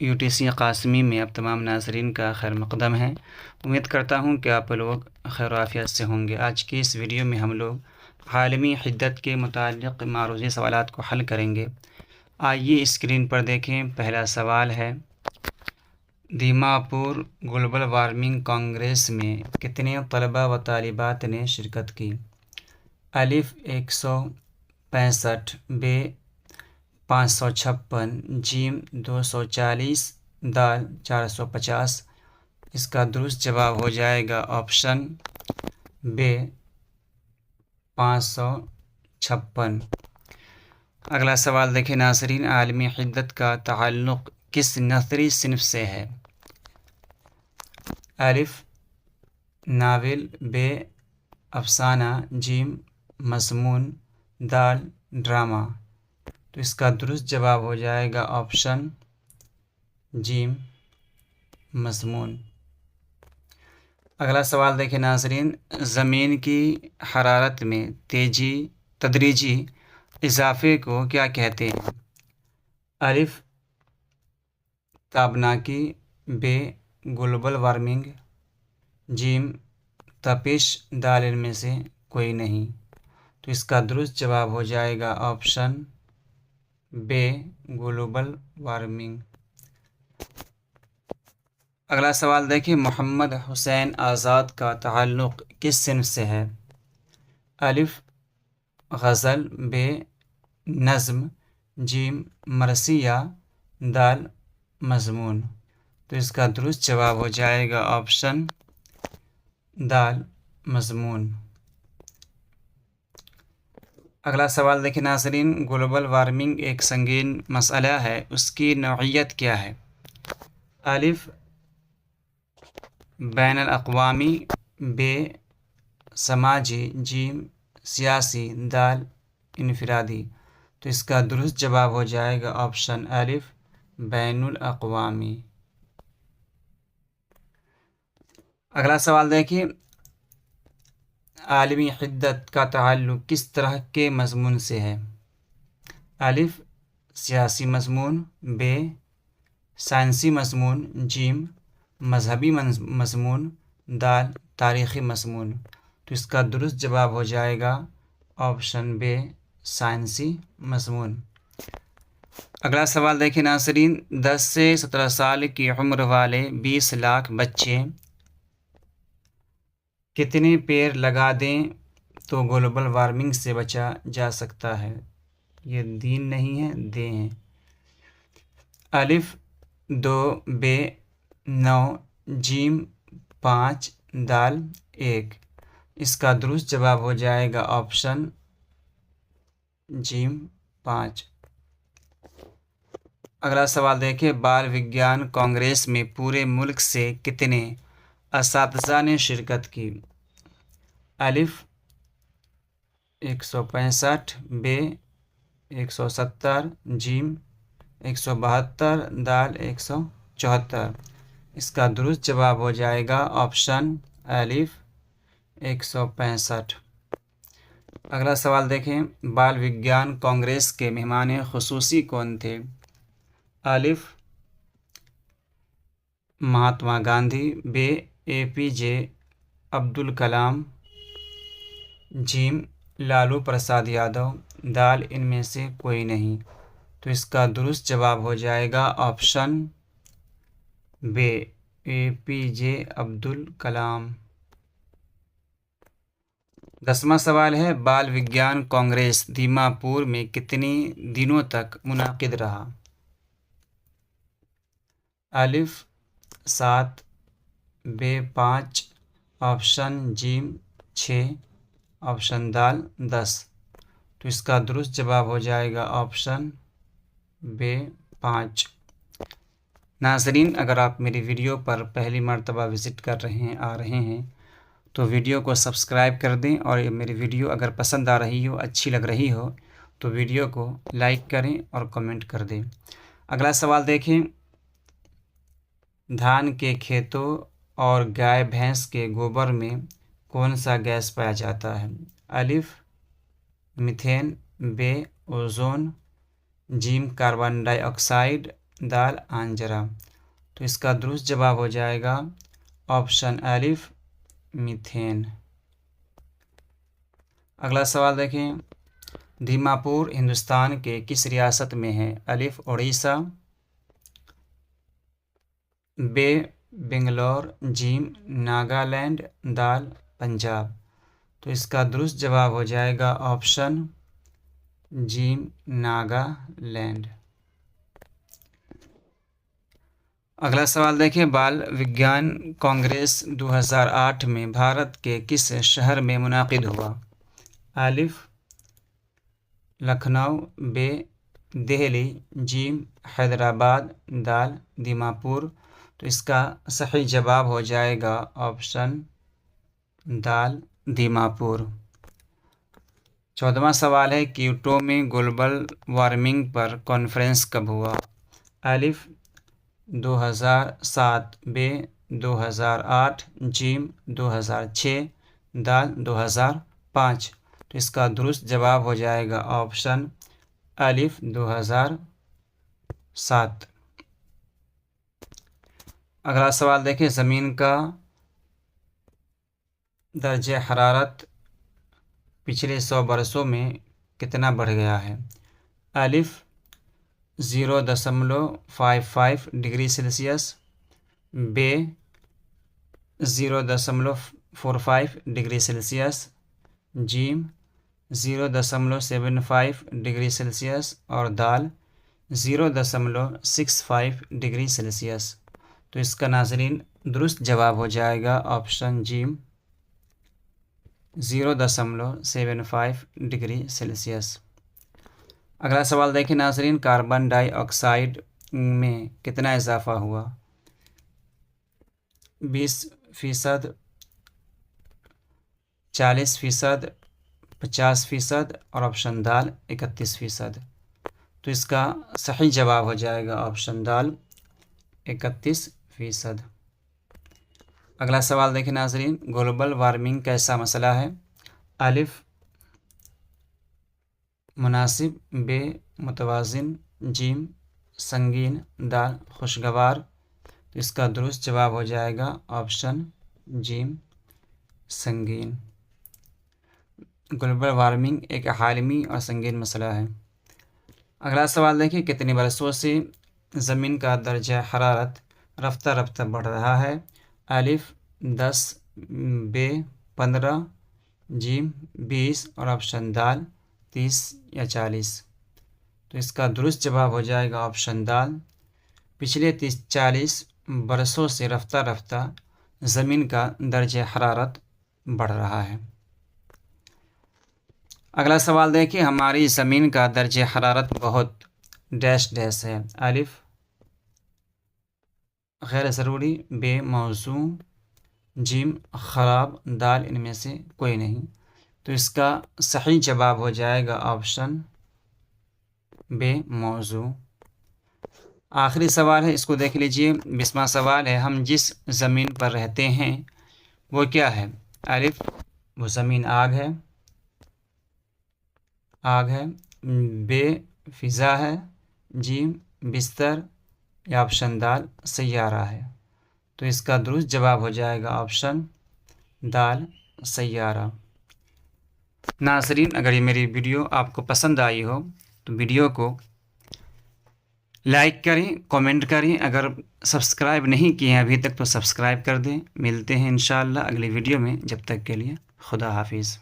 UTC Qasmi میں اب تمام ناظرین کا خیر مقدم ہے۔ امید کرتا ہوں کہ آپ لوگ خیر و عافیت سے ہوں گے۔ آج کی اس ویڈیو میں ہم لوگ عالمی حدت کے متعلق معروضی سوالات کو حل کریں گے۔ آئیے اسکرین پر دیکھیں۔ پہلا سوال ہے، دیماپور گلوبل وارمنگ کانگریس میں کتنے طلباء و طالبات نے شرکت کی؟ الف 165، ب 556، جیم 240، دال 450۔ اس کا درست جواب ہو جائے گا آپشن ب 556۔ اگلا سوال دیکھیں ناظرین، عالمی حدت کا تعلق کس نثری صنف سے ہے؟ الف ناول، ب افسانہ، جیم مضمون، دال ڈرامہ۔ تو اس کا درست جواب ہو جائے گا آپشن جیم مضمون۔ اگلا سوال دیکھیں ناظرین، زمین کی حرارت میں تدریجی اضافے کو کیا کہتے ہیں؟ الف تابناکی، ب گلوبل وارمنگ، جیم تپش، دال ان میں سے کوئی نہیں۔ تو اس کا درست جواب ہو جائے گا آپشن ب گلوبل وارمنگ۔ اگلا سوال دیکھیں، محمد حسین آزاد کا تعلق کس صنف سے ہے؟ الف غزل، ب نظم، جیم مرثیہ، دال مضمون۔ تو اس کا درست جواب ہو جائے گا آپشن دال مضمون۔ اگلا سوال دیکھیں ناظرین، گلوبل وارمنگ ایک سنگین مسئلہ ہے، اس کی نوعیت کیا ہے؟ الف بین الاقوامی، ب سماجی، جیم سیاسی، دال انفرادی۔ تو اس کا درست جواب ہو جائے گا آپشن الف بین الاقوامی۔ اگلا سوال دیکھیں، عالمی حدت کا تعلق کس طرح کے مضمون سے ہے؟ الف سیاسی مضمون، ب سائنسی مضمون، جیم مذہبی مضمون، دال تاریخی مضمون۔ تو اس کا درست جواب ہو جائے گا آپشن ب سائنسی مضمون۔ اگلا سوال دیکھیں ناظرین، 10 سے 17 سال کی عمر والے 20 لاکھ بچے کتنے پیڑ لگا دیں تو گلوبل وارمنگ سے بچا جا سکتا ہے؟ یہ دین نہیں ہے، دے ہیں۔ الف 2، ب 9، جیم 5، دال 1۔ اس کا درست جواب ہو جائے گا آپشن جیم 5۔ اگلا سوال دیکھیں، بال وگیان کانگریس میں پورے ملک سے کتنے اساتذہ نے شرکت کی؟ الف 165، ب 170، جیم 172، دال 174۔ اس کا درست جواب ہو جائے گا آپشن الف 165۔ اگلا سوال دیکھیں، بال وگیان کانگریس کے مہمان خصوصی کون تھے؟ الف مہاتما گاندھی، ب APJ عبدالکلام، جیم لالو پرساد یادو، دال ان میں سے کوئی نہیں۔ تو اس کا درست جواب ہو جائے گا آپشن ب APJ عبدالکلام۔ 10واں سوال ہے، بال وگیان کانگریس دیماپور میں کتنے دنوں تک منعقد رہا؟ الف 7، ب 5، آپشن جیم 6، آپشن دال 10۔ تو اس کا درست جواب ہو جائے گا آپشن ب 5۔ ناظرین، اگر آپ میری ویڈیو پر پہلی مرتبہ وزٹ کر رہے ہیں تو ویڈیو کو سبسکرائب کر دیں، اور میری ویڈیو اگر پسند آ رہی ہو، اچھی لگ رہی ہو تو ویڈیو کو لائک کریں اور کمنٹ کر دیں۔ اگلا سوال دیکھیں، دھان کے کھیتوں اور گائے بھینس کے گوبر میں کون سا گیس پایا جاتا ہے؟ الف میتھین، ب اوزون، جیم کاربن ڈائی آکسائڈ، دال آنجرا۔ تو اس کا درست جواب ہو جائے گا آپشن الف میتھین۔ اگلا سوال دیکھیں، دیماپور ہندوستان کے کس ریاست میں ہے؟ الف اڑیسہ، ب بنگلور، جیم ناگالینڈ، دال پنجاب۔ تو اس کا درست جواب ہو جائے گا آپشن جیم ناگالینڈ۔ اگلا سوال دیکھیں، بال وگیان کانگریس 2008 میں بھارت کے کس شہر میں منعقد ہوا؟ الف لکھنؤ، ب دہلی، جیم حیدرآباد، دال دیماپور۔ تو اس کا صحیح جواب ہو جائے گا آپشن دال دیماپور۔ 14واں سوال ہے، کیوٹو میں گلوبل وارمنگ پر کانفرنس کب ہوا؟ الف 2007، ب 2008، جیم 2006، دال 2005۔ تو اس کا درست جواب ہو جائے گا آپشن الف 2007۔ اگلا سوال دیکھیں، زمین کا درجہ حرارت پچھلے 100 برسوں میں کتنا بڑھ گیا ہے؟ الف 0.55 ڈگری سیلسیس، ب 0.45 ڈگری سیلسیس، جیم 0.75 ڈگری سیلسیس اور دال 0.65 ڈگری سیلسیس۔ تو اس کا ناظرین درست جواب ہو جائے گا آپشن جیم 0.75 ڈگری سیلسیس۔ اگلا سوال دیکھیں ناظرین، کاربن ڈائی آکسائڈ میں کتنا اضافہ ہوا؟ 20%، 40%، 50% اور آپشن دال 31%۔ تو اس کا صحیح جواب ہو جائے گا آپشن دال 31%۔ اگلا سوال دیکھیں ناظرین، گلوبل وارمنگ کیسا مسئلہ ہے؟ الف مناسب، ب متوازن، جیم سنگین، دال خوشگوار۔ تو اس کا درست جواب ہو جائے گا آپشن جیم سنگین۔ گلوبل وارمنگ ایک عالمی اور سنگین مسئلہ ہے۔ اگلا سوال دیکھیں، کتنے برسوں سے زمین کا درجہ حرارت رفتہ رفتہ بڑھ رہا ہے؟ الف 10، ب 15، جیم 20 اور آپشن دال 30 یا 40۔ تو اس کا درست جواب ہو جائے گا آپشن دال پچھلے 30-40 برسوں سے رفتہ رفتہ زمین کا درجہ حرارت بڑھ رہا ہے۔ اگلا سوال دیکھیں، ہماری زمین کا درجہ حرارت بہت ڈیش ڈیش ہے۔ الف غیر ضروری، ب موزوں، جیم خراب، دال ان میں سے کوئی نہیں۔ تو اس کا صحیح جواب ہو جائے گا آپشن ب موزوں۔ آخری سوال ہے، اس کو دیکھ لیجئے۔ 20واں سوال ہے، ہم جس زمین پر رہتے ہیں وہ کیا ہے؟ الف وہ زمین آگ ہے، ب فضا ہے، جیم بستر یا آپشن دال سیارہ ہے۔ تو اس کا درست جواب ہو جائے گا آپشن دال سیارہ۔ ناظرین، اگر یہ میری ویڈیو آپ کو پسند آئی ہو تو ویڈیو کو لائک کریں، کامنٹ کریں، اگر سبسکرائب نہیں کیے ہیں ابھی تک تو سبسکرائب کر دیں۔ ملتے ہیں انشاءاللہ اگلی ویڈیو میں، جب تک کے لیے خدا حافظ۔